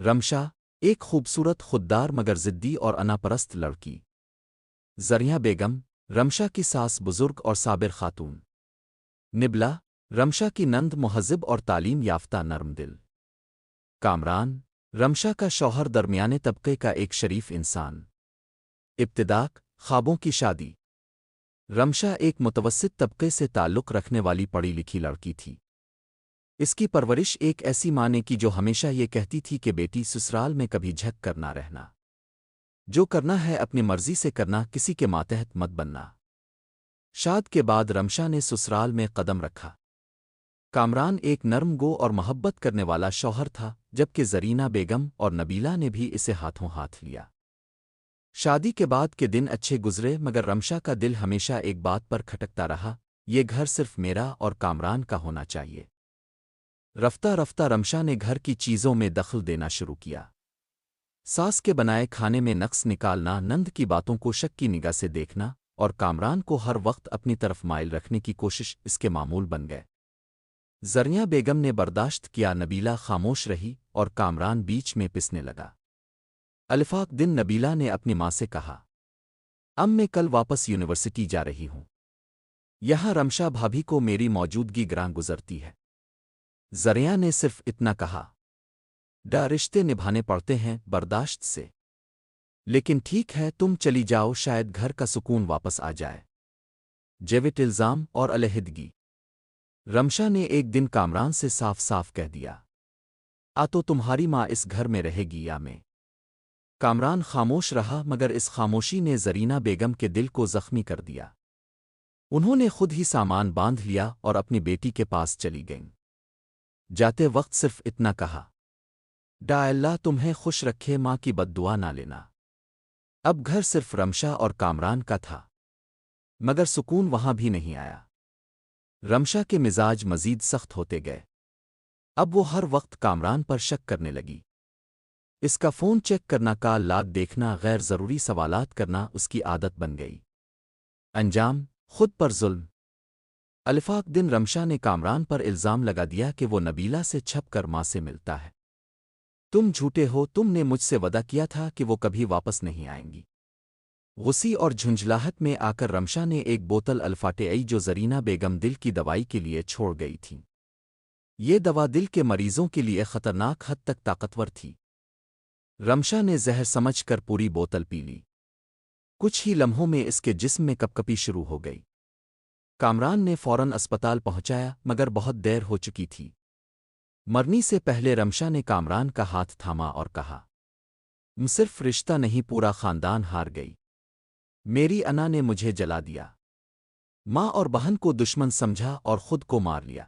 رمشا ایک خوبصورت خوددار مگر ضدی اور انا پرست لڑکی۔ زریاں بیگم رمشا کی ساس بزرگ اور صابر خاتون۔ نبلا رمشا کی نند مہذب اور تعلیم یافتہ نرم دل۔ کامران رمشا کا شوہر درمیانے طبقے کا ایک شریف انسان۔ ابتداء خوابوں کی شادی۔ رمشا ایک متوسط طبقے سے تعلق رکھنے والی پڑھی لکھی لڑکی تھی۔ اس کی پرورش ایک ایسی ماں نے کی جو ہمیشہ یہ کہتی تھی کہ بیٹی سسرال میں کبھی جھک کر نہ رہنا، جو کرنا ہے اپنی مرضی سے کرنا، کسی کے ماتحت مت بننا۔ شاد کے بعد رمشا نے سسرال میں قدم رکھا۔ کامران ایک نرم گو اور محبت کرنے والا شوہر تھا، جبکہ زرینہ بیگم اور نبیلہ نے بھی اسے ہاتھوں ہاتھ لیا۔ شادی کے بعد کے دن اچھے گزرے، مگر رمشا کا دل ہمیشہ ایک بات پر کھٹکتا رہا، یہ گھر صرف میرا اور کامران کا ہونا چاہیے۔ رفتہ رفتہ رمشا نے گھر کی چیزوں میں دخل دینا شروع کیا۔ ساس کے بنائے کھانے میں نقص نکالنا، نند کی باتوں کو شک کی نگاہ سے دیکھنا اور کامران کو ہر وقت اپنی طرف مائل رکھنے کی کوشش اس کے معمول بن گئے۔ زریاں بیگم نے برداشت کیا، نبیلہ خاموش رہی اور کامران بیچ میں پسنے لگا۔ الفاق دن نبیلہ نے اپنی ماں سے کہا، میں کل واپس یونیورسٹی جا رہی ہوں، یہاں رمشا بھابھی کو میری موجودگی گراں گزرتی ہے۔ زریاں نے صرف اتنا کہا، رشتے نبھانے پڑتے ہیں برداشت سے، لیکن ٹھیک ہے تم چلی جاؤ، شاید گھر کا سکون واپس آ جائے۔ جیوٹ الزام اور علیحدگی۔ رمشا نے ایک دن کامران سے صاف صاف کہہ دیا، تو تمہاری ماں اس گھر میں رہے گی یا میں؟ کامران خاموش رہا، مگر اس خاموشی نے زرینہ بیگم کے دل کو زخمی کر دیا۔ انہوں نے خود ہی سامان باندھ لیا اور اپنی بیٹی کے پاس چلی گئیں۔ جاتے وقت صرف اتنا کہا، اللہ تمہیں خوش رکھے، ماں کی بد دعا نہ لینا۔ اب گھر صرف رمشا اور کامران کا تھا، مگر سکون وہاں بھی نہیں آیا۔ رمشا کے مزاج مزید سخت ہوتے گئے۔ اب وہ ہر وقت کامران پر شک کرنے لگی۔ اس کا فون چیک کرنا، کال لاگ دیکھنا، غیر ضروری سوالات کرنا اس کی عادت بن گئی۔ انجام خود پر ظلم۔ الفاق دن رمشا نے کامران پر الزام لگا دیا کہ وہ نبیلہ سے چھپ کر ماں سے ملتا ہے۔ تم جھوٹے ہو، تم نے مجھ سے وعدہ کیا تھا کہ وہ کبھی واپس نہیں آئیں گی۔ غصی اور جھنجھلاہٹ میں آ کر رمشا نے ایک بوتل الفاٹے جو زرینہ بیگم دل کی دوائی کے لیے چھوڑ گئی تھی۔ یہ دوا دل کے مریضوں کے لیے خطرناک حد تک طاقتور تھی۔ رمشا نے زہر سمجھ کر پوری بوتل پی لی۔ کچھ ہی لمحوں میں اس کے جسم میں کپکپی شروع ہو گئی۔ کامران نے فوراً اسپتال پہنچایا، مگر بہت دیر ہو چکی تھی۔ مرنے سے پہلے رمشا نے کامران کا ہاتھ تھاما اور کہا، صرف رشتہ نہیں، پورا خاندان ہار گئی۔ میری انا نے مجھے جلا دیا، ماں اور بہن کو دشمن سمجھا اور خود کو مار لیا۔